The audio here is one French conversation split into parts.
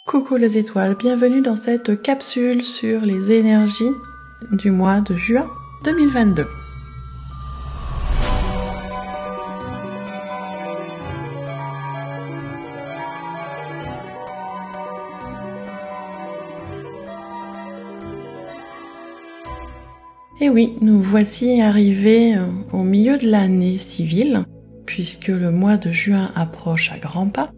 Coucou les étoiles, bienvenue dans cette capsule sur les énergies du mois de juin 2022. Et oui, nous voici arrivés au milieu de l'année civile, puisque le mois de juin approche à grands pas.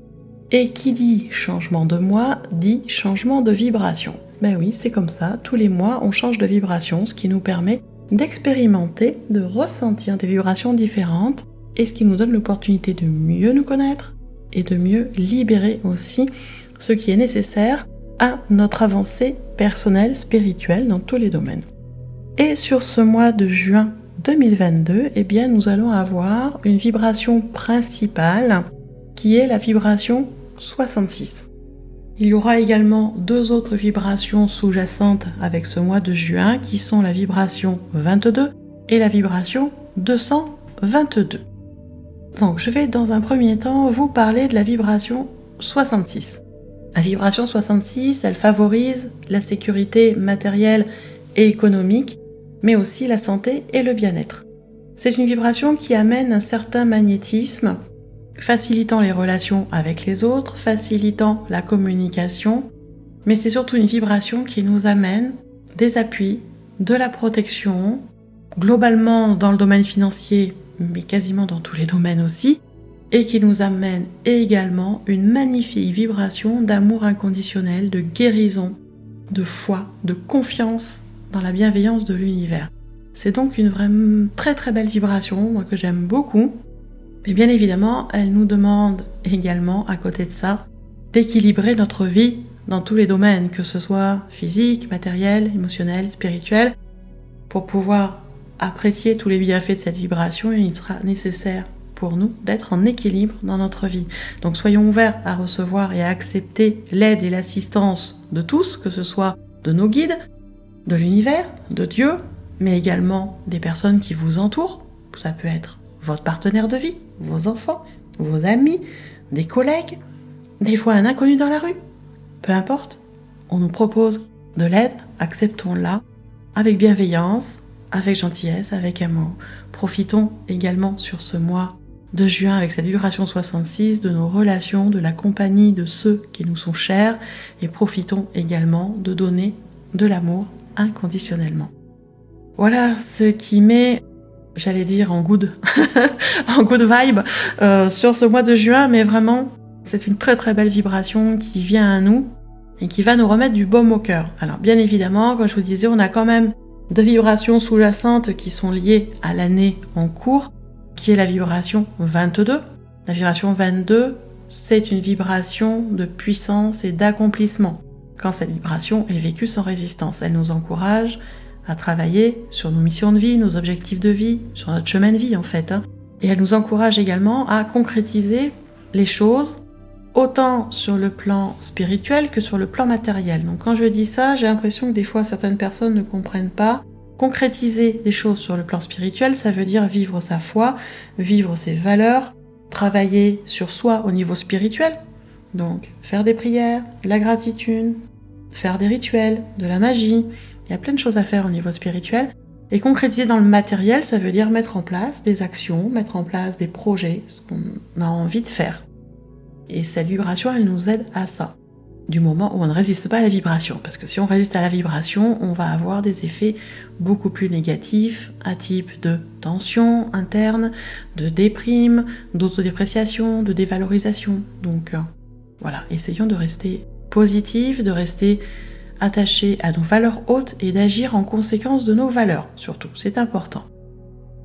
Et qui dit changement de mois, dit changement de vibration. Ben oui, c'est comme ça, tous les mois on change de vibration, ce qui nous permet d'expérimenter, de ressentir des vibrations différentes, et ce qui nous donne l'opportunité de mieux nous connaître, et de mieux libérer aussi ce qui est nécessaire à notre avancée personnelle, spirituelle, dans tous les domaines. Et sur ce mois de juin 2022, eh bien nous allons avoir une vibration principale, qui est la vibration 66. Il y aura également deux autres vibrations sous-jacentes avec ce mois de juin qui sont la vibration 22 et la vibration 222. Donc je vais dans un premier temps vous parler de la vibration 66. La vibration 66, elle favorise la sécurité matérielle et économique, mais aussi la santé et le bien-être. C'est une vibration qui amène un certain magnétisme, facilitant les relations avec les autres, facilitant la communication, mais c'est surtout une vibration qui nous amène des appuis, de la protection, globalement dans le domaine financier, mais quasiment dans tous les domaines aussi, et qui nous amène également une magnifique vibration d'amour inconditionnel, de guérison, de foi, de confiance dans la bienveillance de l'univers. C'est donc une vraiment très très belle vibration, moi que j'aime beaucoup. Et bien évidemment, elle nous demande également, à côté de ça, d'équilibrer notre vie dans tous les domaines, que ce soit physique, matériel, émotionnel, spirituel. Pour pouvoir apprécier tous les bienfaits de cette vibration, il sera nécessaire pour nous d'être en équilibre dans notre vie. Donc soyons ouverts à recevoir et à accepter l'aide et l'assistance de tous, que ce soit de nos guides, de l'univers, de Dieu, mais également des personnes qui vous entourent. Ça peut être votre partenaire de vie, vos enfants, vos amis, des collègues, des fois un inconnu dans la rue. Peu importe, on nous propose de l'aide, acceptons-la avec bienveillance, avec gentillesse, avec amour. Profitons également sur ce mois de juin avec cette vibration 66 de nos relations, de la compagnie de ceux qui nous sont chers et profitons également de donner de l'amour inconditionnellement. Voilà ce qui met, j'allais dire en good, en good vibe sur ce mois de juin, mais vraiment c'est une très très belle vibration qui vient à nous et qui va nous remettre du baume au cœur. Alors bien évidemment, comme je vous disais, on a quand même deux vibrations sous-jacentes qui sont liées à l'année en cours, qui est la vibration 22. La vibration 22, c'est une vibration de puissance et d'accomplissement. Quand cette vibration est vécue sans résistance, elle nous encourage à travailler sur nos missions de vie, nos objectifs de vie, sur notre chemin de vie en fait. Et elle nous encourage également à concrétiser les choses, autant sur le plan spirituel que sur le plan matériel. Donc quand je dis ça, j'ai l'impression que des fois certaines personnes ne comprennent pas. Concrétiser des choses sur le plan spirituel, ça veut dire vivre sa foi, vivre ses valeurs, travailler sur soi au niveau spirituel. Donc faire des prières, de la gratitude, faire des rituels, de la magie. Il y a plein de choses à faire au niveau spirituel. Et concrétiser dans le matériel, ça veut dire mettre en place des actions, mettre en place des projets, ce qu'on a envie de faire. Et cette vibration, elle nous aide à ça. Du moment où on ne résiste pas à la vibration. Parce que si on résiste à la vibration, on va avoir des effets beaucoup plus négatifs, à type de tension interne, de déprime, d'autodépréciation, de dévalorisation. Donc voilà, essayons de rester positifs, de rester attachés à nos valeurs hautes et d'agir en conséquence de nos valeurs, surtout, c'est important.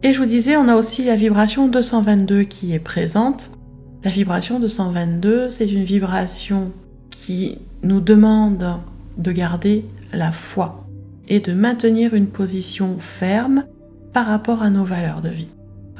Et je vous disais, on a aussi la vibration 222 qui est présente. La vibration 222, c'est une vibration qui nous demande de garder la foi et de maintenir une position ferme par rapport à nos valeurs de vie.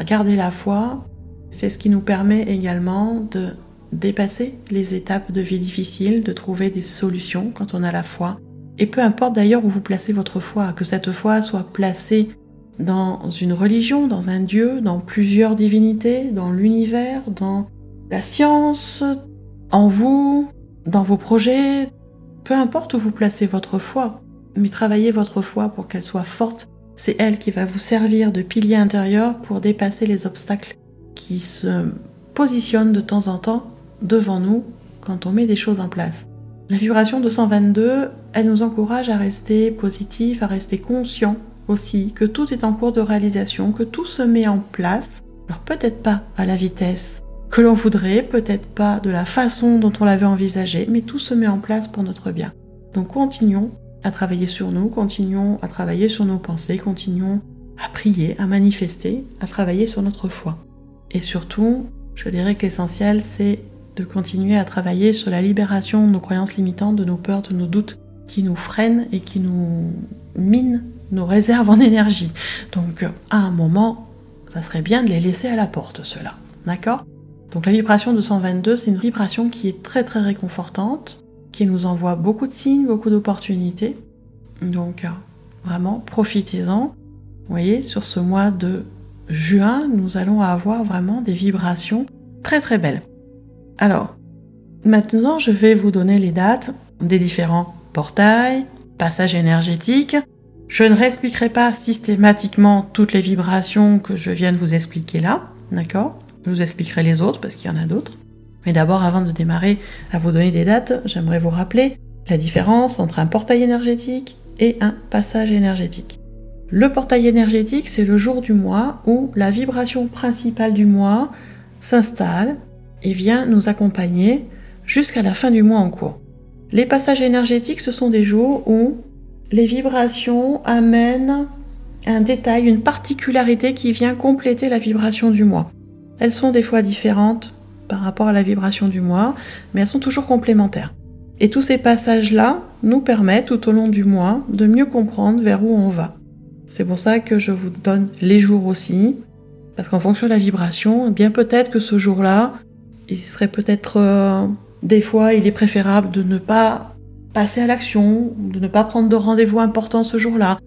Garder la foi, c'est ce qui nous permet également de dépasser les étapes de vie difficiles, de trouver des solutions quand on a la foi. Et peu importe d'ailleurs où vous placez votre foi, que cette foi soit placée dans une religion, dans un dieu, dans plusieurs divinités, dans l'univers, dans la science, en vous, dans vos projets, peu importe où vous placez votre foi, mais travaillez votre foi pour qu'elle soit forte. C'est elle qui va vous servir de pilier intérieur pour dépasser les obstacles qui se positionnent de temps en temps devant nous quand on met des choses en place. La vibration de 122, elle nous encourage à rester positif, à rester conscient aussi que tout est en cours de réalisation, que tout se met en place. Alors peut-être pas à la vitesse que l'on voudrait, peut-être pas de la façon dont on l'avait envisagé, mais tout se met en place pour notre bien. Donc continuons à travailler sur nous, continuons à travailler sur nos pensées, continuons à prier, à manifester, à travailler sur notre foi. Et surtout, je dirais que l'essentiel, c'est de continuer à travailler sur la libération de nos croyances limitantes, de nos peurs, de nos doutes qui nous freinent et qui nous minent nos réserves en énergie. Donc, à un moment, ça serait bien de les laisser à la porte, ceux-là. D'accord ? Donc, la vibration de 122, c'est une vibration qui est très, très réconfortante, qui nous envoie beaucoup de signes, beaucoup d'opportunités. Donc, vraiment, profitez-en. Vous voyez, sur ce mois de juin, nous allons avoir vraiment des vibrations très, très belles. Alors, maintenant, je vais vous donner les dates des différents portails, passages énergétiques. Je ne réexpliquerai pas systématiquement toutes les vibrations que je viens de vous expliquer là, d'accord ? Je vous expliquerai les autres parce qu'il y en a d'autres. Mais d'abord, avant de démarrer à vous donner des dates, j'aimerais vous rappeler la différence entre un portail énergétique et un passage énergétique. Le portail énergétique, c'est le jour du mois où la vibration principale du mois s'installe et vient nous accompagner jusqu'à la fin du mois en cours. Les passages énergétiques, ce sont des jours où les vibrations amènent un détail, une particularité qui vient compléter la vibration du mois. Elles sont des fois différentes par rapport à la vibration du mois, mais elles sont toujours complémentaires. Et tous ces passages-là nous permettent tout au long du mois de mieux comprendre vers où on va. C'est pour ça que je vous donne les jours aussi, parce qu'en fonction de la vibration, eh bien peut-être que ce jour-là, il serait peut-être des fois, il est préférable de ne pas passer à l'action, de ne pas prendre de rendez-vous important ce jour-là.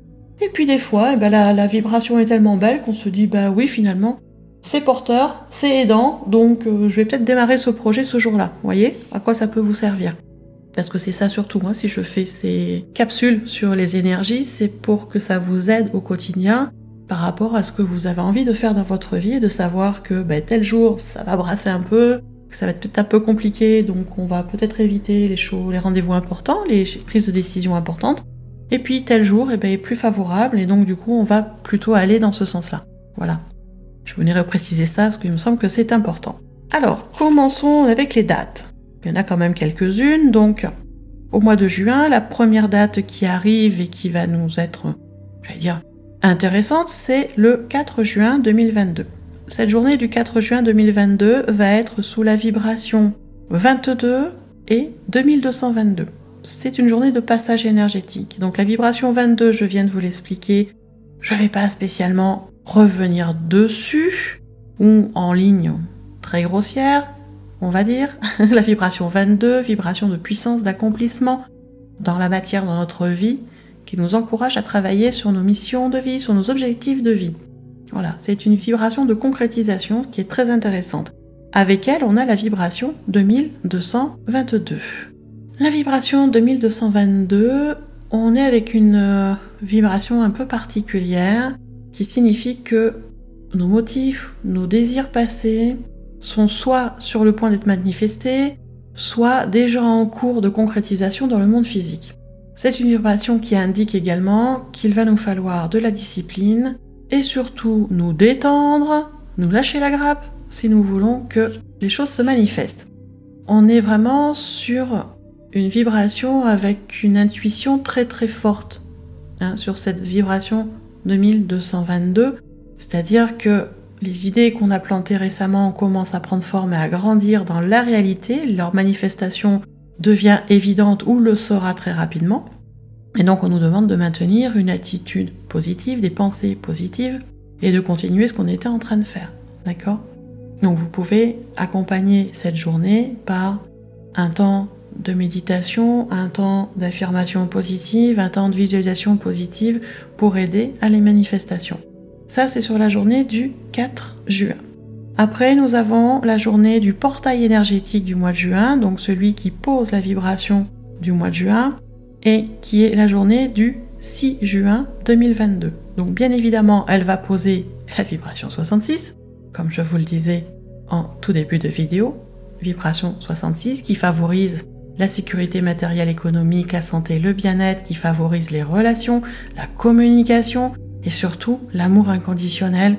Et puis des fois, eh ben, la vibration est tellement belle qu'on se dit, bah oui, finalement, c'est porteur, c'est aidant, donc je vais peut-être démarrer ce projet ce jour-là. Vous voyez à quoi ça peut vous servir? Parce que c'est ça surtout, moi, si je fais ces capsules sur les énergies, c'est pour que ça vous aide au quotidien par rapport à ce que vous avez envie de faire dans votre vie et de savoir que tel jour, ça va brasser un peu, que ça va être peut-être un peu compliqué, donc on va peut-être éviter les rendez-vous importants, les prises de décision importantes. Et puis tel jour est plus favorable et donc du coup, on va plutôt aller dans ce sens-là. Voilà. Je voudrais préciser ça parce qu'il me semble que c'est important. Alors, commençons avec les dates. Il y en a quand même quelques-unes, donc au mois de juin, la première date qui arrive et qui va nous être, intéressante, c'est le 4 juin 2022. Cette journée du 4 juin 2022 va être sous la vibration 22 et 2222. C'est une journée de passage énergétique. Donc la vibration 22, je viens de vous l'expliquer, je ne vais pas spécialement revenir dessus, ou en ligne très grossière, on va dire. La vibration 22, vibration de puissance, d'accomplissement dans la matière, dans notre vie, qui nous encourage à travailler sur nos missions de vie, sur nos objectifs de vie. Voilà, c'est une vibration de concrétisation qui est très intéressante. Avec elle, on a la vibration 2222. La vibration 2222, on est avec une vibration un peu particulière qui signifie que nos motifs, nos désirs passés sont soit sur le point d'être manifestés, soit déjà en cours de concrétisation dans le monde physique. C'est une vibration qui indique également qu'il va nous falloir de la discipline et surtout nous détendre, nous lâcher la grappe si nous voulons que les choses se manifestent. On est vraiment sur une vibration avec une intuition très très forte sur cette vibration 2222, c'est-à-dire que les idées qu'on a plantées récemment commencent à prendre forme et à grandir dans la réalité, leur manifestation devient évidente ou le sera très rapidement, et donc on nous demande de maintenir une attitude positive, des pensées positives, et de continuer ce qu'on était en train de faire, d'accord ? Donc vous pouvez accompagner cette journée par un temps de méditation, un temps d'affirmation positive, un temps de visualisation positive pour aider à les manifestations. Ça, c'est sur la journée du 4 juin. Après, nous avons la journée du portail énergétique du mois de juin, donc celui qui pose la vibration du mois de juin, et qui est la journée du 6 juin 2022. Donc bien évidemment, elle va poser la vibration 66, comme je vous le disais en tout début de vidéo, vibration 66 qui favorise la sécurité matérielle, économique, la santé, le bien-être, qui favorise les relations, la communication et surtout l'amour inconditionnel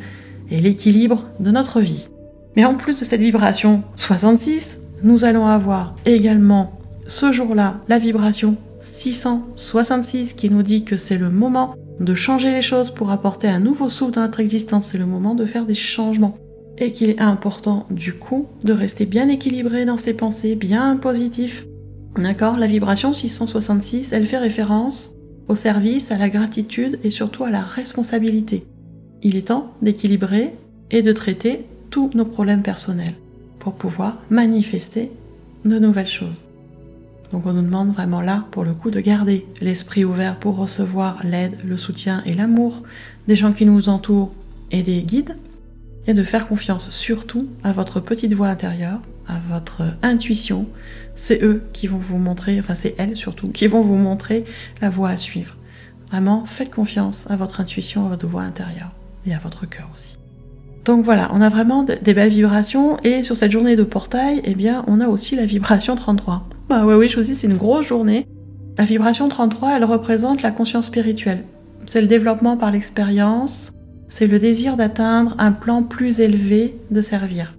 et l'équilibre de notre vie. Mais en plus de cette vibration 66, nous allons avoir également ce jour-là la vibration 666 qui nous dit que c'est le moment de changer les choses pour apporter un nouveau souffle dans notre existence, c'est le moment de faire des changements. Et qu'il est important du coup de rester bien équilibré dans ses pensées, bien positif. D'accord ? La vibration 666, elle fait référence au service, à la gratitude et surtout à la responsabilité. Il est temps d'équilibrer et de traiter tous nos problèmes personnels pour pouvoir manifester de nouvelles choses. Donc on nous demande vraiment là, pour le coup, de garder l'esprit ouvert pour recevoir l'aide, le soutien et l'amour des gens qui nous entourent et des guides, et de faire confiance surtout à votre petite voix intérieure, à votre intuition. C'est eux qui vont vous montrer, enfin c'est elles surtout, qui vont vous montrer la voie à suivre. Vraiment, faites confiance à votre intuition, à votre voix intérieure et à votre cœur aussi. Donc voilà, on a vraiment des belles vibrations et sur cette journée de portail, eh bien, on a aussi la vibration 33. Bah oui, je vous dis, c'est une grosse journée. La vibration 33, elle représente la conscience spirituelle. C'est le développement par l'expérience, c'est le désir d'atteindre un plan plus élevé de servir.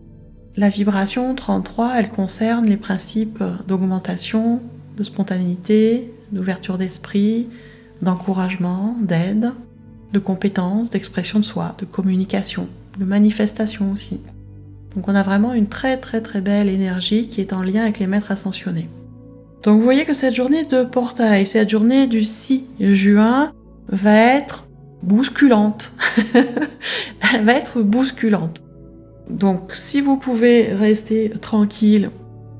La vibration 33, elle concerne les principes d'augmentation, de spontanéité, d'ouverture d'esprit, d'encouragement, d'aide, de compétence, d'expression de soi, de communication, de manifestation aussi. Donc on a vraiment une très très très belle énergie qui est en lien avec les maîtres ascensionnés. Donc vous voyez que cette journée de portail, cette journée du 6 juin va être bousculante. Elle va être bousculante. Donc si vous pouvez rester tranquille,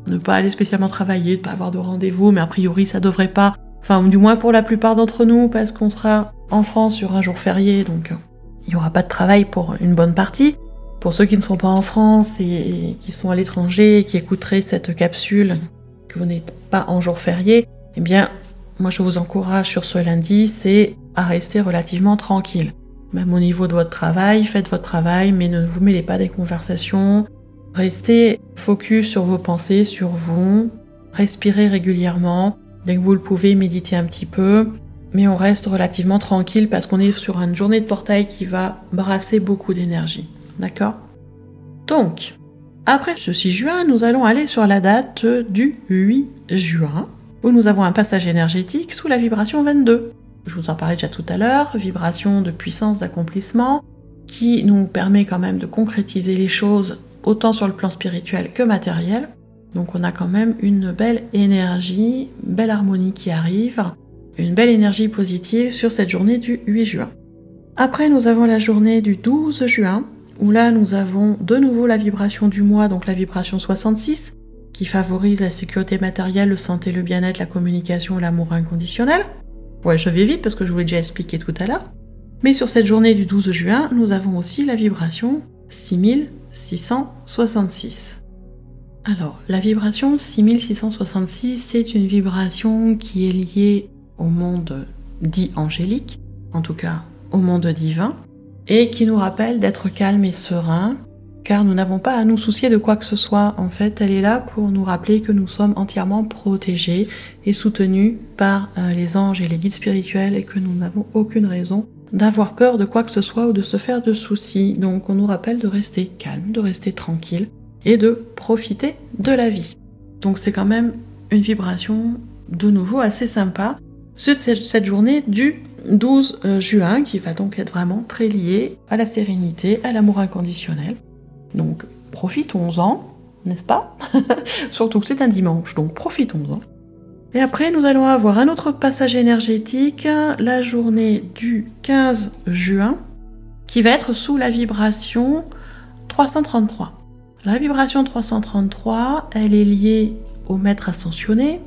ne pas aller spécialement travailler, ne pas avoir de rendez-vous, mais a priori ça devrait pas, enfin du moins pour la plupart d'entre nous, parce qu'on sera en France sur un jour férié, donc il n'y aura pas de travail pour une bonne partie. Pour ceux qui ne sont pas en France et qui sont à l'étranger et qui écouteraient cette capsule, que vous n'êtes pas en jour férié, eh bien moi je vous encourage sur ce lundi, c'est à rester relativement tranquille. Même au niveau de votre travail, faites votre travail, mais ne vous mêlez pas des conversations. Restez focus sur vos pensées, sur vous. Respirez régulièrement. Dès que vous le pouvez, méditez un petit peu. Mais on reste relativement tranquille parce qu'on est sur une journée de portail qui va brasser beaucoup d'énergie. D'accord ? Donc, après ce 6 juin, nous allons aller sur la date du 8 juin, où nous avons un passage énergétique sous la vibration 22. Je vous en parlais déjà tout à l'heure, vibration de puissance, d'accomplissement, qui nous permet quand même de concrétiser les choses autant sur le plan spirituel que matériel. Donc on a quand même une belle énergie, une belle harmonie qui arrive, une belle énergie positive sur cette journée du 8 juin. Après, nous avons la journée du 12 juin, où là nous avons de nouveau la vibration du mois, donc la vibration 66, qui favorise la sécurité matérielle, le santé, le bien-être, la communication, l'amour inconditionnel. Ouais, je vais vite parce que je vous l'ai déjà expliqué tout à l'heure. Mais sur cette journée du 12 juin, nous avons aussi la vibration 6666. Alors, la vibration 6666, c'est une vibration qui est liée au monde dit angélique, en tout cas au monde divin, et qui nous rappelle d'être calme et serein, car nous n'avons pas à nous soucier de quoi que ce soit. En fait, elle est là pour nous rappeler que nous sommes entièrement protégés et soutenus par les anges et les guides spirituels et que nous n'avons aucune raison d'avoir peur de quoi que ce soit ou de se faire de soucis. Donc on nous rappelle de rester calme, de rester tranquille et de profiter de la vie. Donc c'est quand même une vibration de nouveau assez sympa. C'est cette journée du 12 juin qui va donc être vraiment très liée à la sérénité, à l'amour inconditionnel. Donc profitons-en, n'est-ce pas? Surtout que c'est un dimanche, donc profitons-en. Et après, nous allons avoir un autre passage énergétique, la journée du 15 juin, qui va être sous la vibration 333. La vibration 333, elle est liée aux maîtres ascensionnés.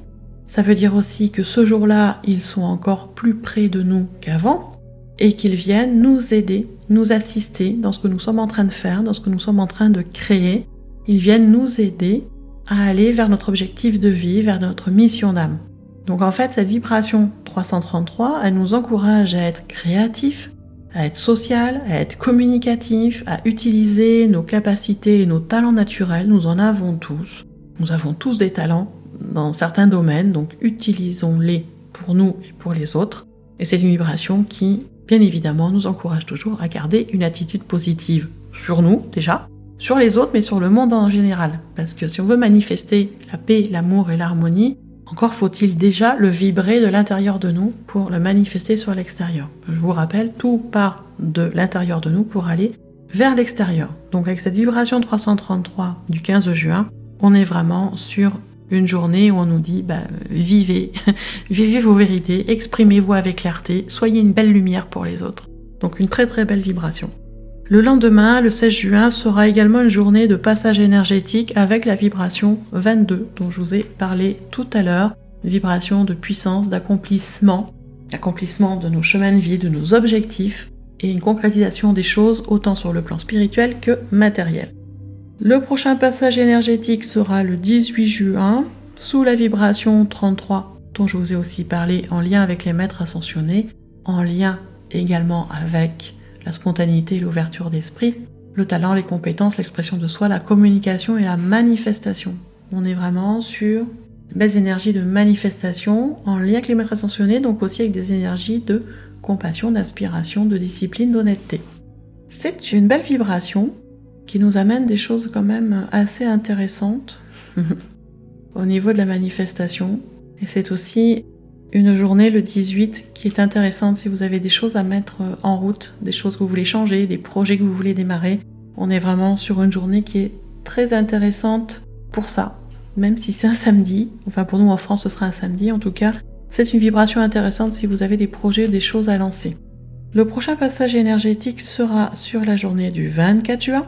Ça veut dire aussi que ce jour-là, ils sont encore plus près de nous qu'avant. et qu'ils viennent nous aider, nous assister dans ce que nous sommes en train de faire, dans ce que nous sommes en train de créer. Ils viennent nous aider à aller vers notre objectif de vie, vers notre mission d'âme. Donc en fait, cette vibration 333, elle nous encourage à être créatifs, à être social, à être communicatif, à utiliser nos capacités et nos talents naturels. Nous en avons tous. Nous avons tous des talents dans certains domaines, donc utilisons-les pour nous et pour les autres. Et c'est une vibration qui, bien évidemment, nous encourage toujours à garder une attitude positive sur nous, déjà, sur les autres, mais sur le monde en général. Parce que si on veut manifester la paix, l'amour et l'harmonie, encore faut-il déjà le vibrer de l'intérieur de nous pour le manifester sur l'extérieur. Je vous rappelle, tout part de l'intérieur de nous pour aller vers l'extérieur. Donc avec cette vibration 333 du 15 juin, on est vraiment sur une journée où on nous dit vivez, vivez vos vérités, exprimez-vous avec clarté, soyez une belle lumière pour les autres. Donc une très très belle vibration. Le lendemain, le 16 juin, sera également une journée de passage énergétique avec la vibration 22 dont je vous ai parlé tout à l'heure. Une vibration de puissance, d'accomplissement de nos chemins de vie, de nos objectifs et une concrétisation des choses autant sur le plan spirituel que matériel. Le prochain passage énergétique sera le 18 juin sous la vibration 33 dont je vous ai aussi parlé en lien avec les maîtres ascensionnés, en lien également avec la spontanéité et l'ouverture d'esprit, le talent, les compétences, l'expression de soi, la communication et la manifestation. On est vraiment sur de belles énergies de manifestation en lien avec les maîtres ascensionnés, donc aussi avec des énergies de compassion, d'inspiration, de discipline, d'honnêteté. C'est une belle vibration qui nous amène des choses quand même assez intéressantes au niveau de la manifestation. Et c'est aussi une journée, le 18, qui est intéressante si vous avez des choses à mettre en route, des choses que vous voulez changer, des projets que vous voulez démarrer. On est vraiment sur une journée qui est très intéressante pour ça. Même si c'est un samedi, enfin pour nous en France ce sera un samedi en tout cas, c'est une vibration intéressante si vous avez des projets ou des choses à lancer. Le prochain passage énergétique sera sur la journée du 24 juin.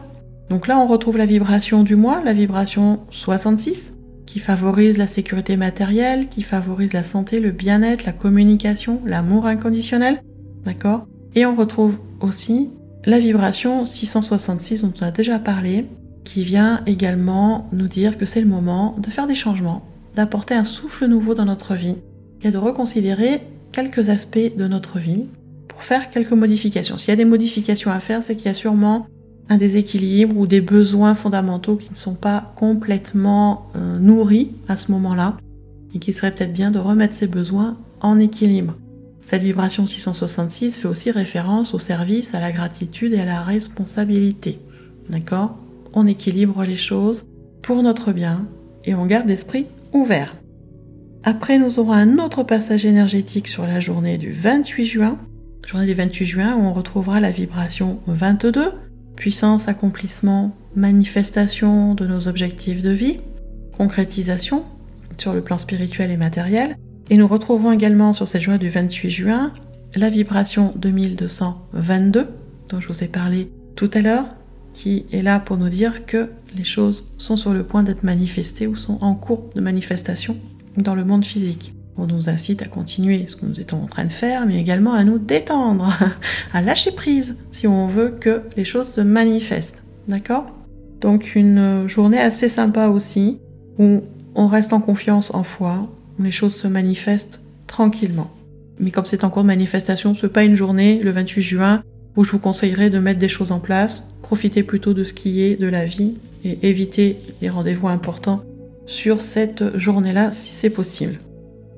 Donc là on retrouve la vibration du mois, la vibration 66, qui favorise la sécurité matérielle, qui favorise la santé, le bien-être, la communication, l'amour inconditionnel, d'accord ? Et on retrouve aussi la vibration 666 dont on a déjà parlé, qui vient également nous dire que c'est le moment de faire des changements, d'apporter un souffle nouveau dans notre vie et de reconsidérer quelques aspects de notre vie pour faire quelques modifications. S'il y a des modifications à faire, c'est qu'il y a sûrement un déséquilibre ou des besoins fondamentaux qui ne sont pas complètement nourris à ce moment-là et qu'il serait peut-être bien de remettre ces besoins en équilibre. Cette vibration 666 fait aussi référence au service, à la gratitude et à la responsabilité. D'accord ? On équilibre les choses pour notre bien et on garde l'esprit ouvert. Après, nous aurons un autre passage énergétique sur la journée du 28 juin. Journée du 28 juin où on retrouvera la vibration 22, puissance, accomplissement, manifestation de nos objectifs de vie, concrétisation sur le plan spirituel et matériel. Et nous retrouvons également sur cette journée du 28 juin la vibration 2222 dont je vous ai parlé tout à l'heure, qui est là pour nous dire que les choses sont sur le point d'être manifestées ou sont en cours de manifestation dans le monde physique. On nous incite à continuer ce que nous étions en train de faire, mais également à nous détendre, à lâcher prise si on veut que les choses se manifestent. D'accord ? Donc une journée assez sympa aussi, où on reste en confiance, en foi, où les choses se manifestent tranquillement. Mais comme c'est en cours de manifestation, ce n'est pas une journée, le 28 juin, où je vous conseillerais de mettre des choses en place. Profitez plutôt de ce qui est de la vie et évitez les rendez-vous importants sur cette journée-là si c'est possible.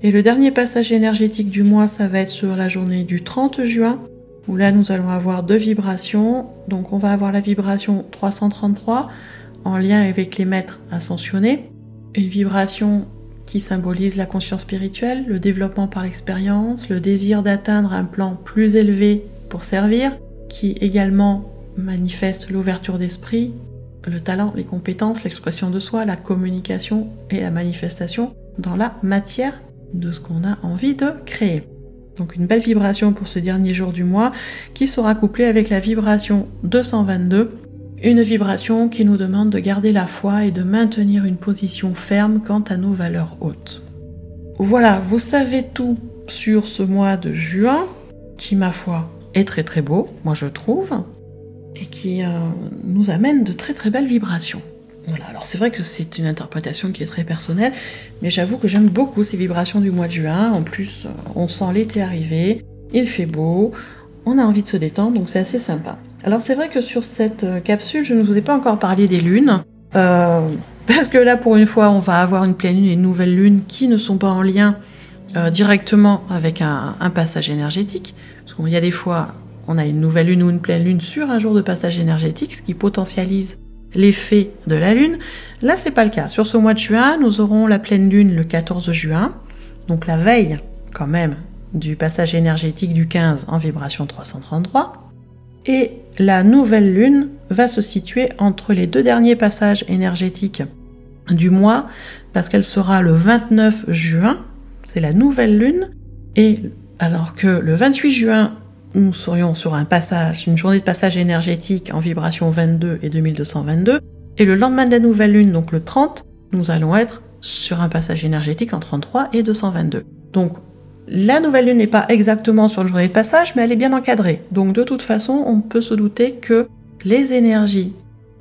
Et le dernier passage énergétique du mois, ça va être sur la journée du 30 juin, où là nous allons avoir deux vibrations. Donc on va avoir la vibration 333 en lien avec les maîtres ascensionnés, une vibration qui symbolise la conscience spirituelle, le développement par l'expérience, le désir d'atteindre un plan plus élevé pour servir, qui également manifeste l'ouverture d'esprit, le talent, les compétences, l'expression de soi, la communication et la manifestation dans la matière de ce qu'on a envie de créer. Donc une belle vibration pour ce dernier jour du mois qui sera couplée avec la vibration 222, une vibration qui nous demande de garder la foi et de maintenir une position ferme quant à nos valeurs hautes. Voilà, vous savez tout sur ce mois de juin qui, ma foi, est très très beau, moi je trouve, et qui nous amène de très très belles vibrations. Voilà, alors c'est vrai que c'est une interprétation qui est très personnelle, mais j'avoue que j'aime beaucoup ces vibrations du mois de juin. En plus, on sent l'été arriver, il fait beau, on a envie de se détendre, donc c'est assez sympa. Alors c'est vrai que sur cette capsule, je ne vous ai pas encore parlé des lunes, parce que là pour une fois, on va avoir une pleine lune et une nouvelle lune qui ne sont pas en lien directement avec un passage énergétique, parce qu'il y a des fois, on a une nouvelle lune ou une pleine lune sur un jour de passage énergétique, ce qui potentialise l'effet de la lune. Là, c'est pas le cas. Sur ce mois de juin, nous aurons la pleine lune le 14 juin, donc la veille quand même du passage énergétique du 15 en vibration 333. Et la nouvelle lune va se situer entre les deux derniers passages énergétiques du mois, parce qu'elle sera le 29 juin, c'est la nouvelle lune, et alors que le 28 juin, nous serions sur un passage, une journée de passage énergétique en vibration 22 et 2222, et le lendemain de la nouvelle lune, donc le 30, nous allons être sur un passage énergétique en 33 et 222. Donc, la nouvelle lune n'est pas exactement sur une journée de passage, mais elle est bien encadrée. Donc, de toute façon, on peut se douter que les énergies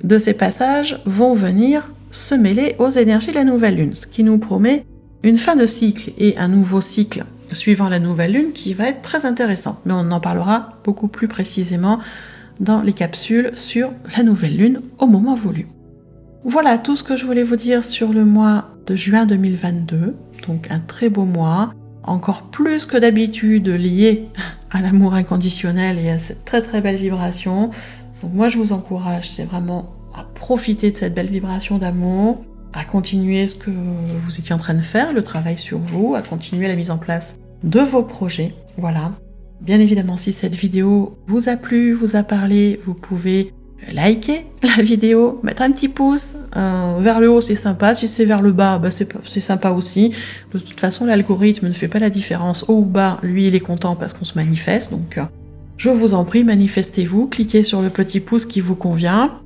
de ces passages vont venir se mêler aux énergies de la nouvelle lune, ce qui nous promet une fin de cycle et un nouveau cycle suivant la nouvelle lune qui va être très intéressant. Mais on en parlera beaucoup plus précisément dans les capsules sur la nouvelle lune au moment voulu. Voilà tout ce que je voulais vous dire sur le mois de juin 2022. Donc un très beau mois, encore plus que d'habitude lié à l'amour inconditionnel et à cette très très belle vibration. Donc moi je vous encourage, c'est vraiment à profiter de cette belle vibration d'amour, à continuer ce que vous étiez en train de faire, le travail sur vous, à continuer la mise en place de vos projets. Voilà. Bien évidemment, si cette vidéo vous a plu, vous a parlé, vous pouvez liker la vidéo, mettre un petit pouce vers le haut, c'est sympa. Si c'est vers le bas, c'est sympa aussi. De toute façon, l'algorithme ne fait pas la différence haut ou bas. Lui, il est content parce qu'on se manifeste. Donc, je vous en prie, manifestez-vous. Cliquez sur le petit pouce qui vous convient.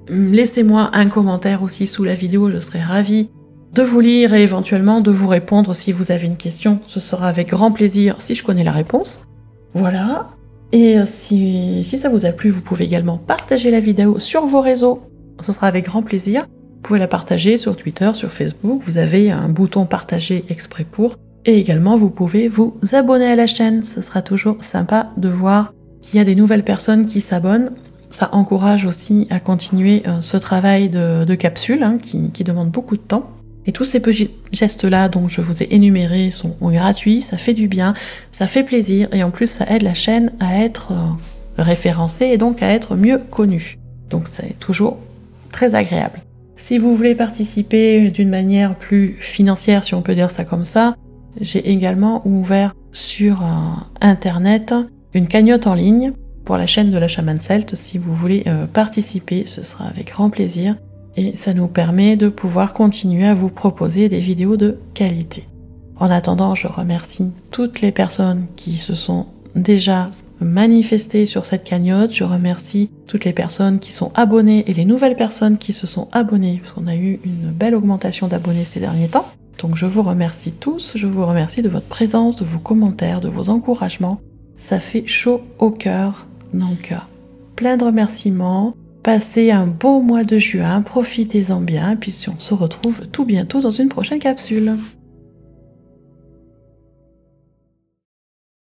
Laissez-moi un commentaire aussi sous la vidéo, je serai ravie de vous lire et éventuellement de vous répondre si vous avez une question. Ce sera avec grand plaisir si je connais la réponse. Voilà. Et si ça vous a plu, vous pouvez également partager la vidéo sur vos réseaux. Ce sera avec grand plaisir. Vous pouvez la partager sur Twitter, sur Facebook. Vous avez un bouton partager exprès pour. Et également, vous pouvez vous abonner à la chaîne. Ce sera toujours sympa de voir qu'il y a des nouvelles personnes qui s'abonnent. Ça encourage aussi à continuer ce travail de capsule qui demande beaucoup de temps. Et tous ces petits gestes-là dont je vous ai énumérés sont gratuits, ça fait du bien, ça fait plaisir et en plus ça aide la chaîne à être référencée et donc à être mieux connue. Donc c'est toujours très agréable. Si vous voulez participer d'une manière plus financière, si on peut dire ça comme ça, j'ai également ouvert sur Internet une cagnotte en ligne pour la chaîne de la chamane celte. Si vous voulez participer, ce sera avec grand plaisir. Et ça nous permet de pouvoir continuer à vous proposer des vidéos de qualité. En attendant, je remercie toutes les personnes qui se sont déjà manifestées sur cette cagnotte. Je remercie toutes les personnes qui sont abonnées et les nouvelles personnes qui se sont abonnées, parce qu'on a eu une belle augmentation d'abonnés ces derniers temps. Donc je vous remercie tous, je vous remercie de votre présence, de vos commentaires, de vos encouragements. Ça fait chaud au cœur, donc plein de remerciements. Passez un beau mois de juin, profitez-en bien, puis on se retrouve tout bientôt dans une prochaine capsule.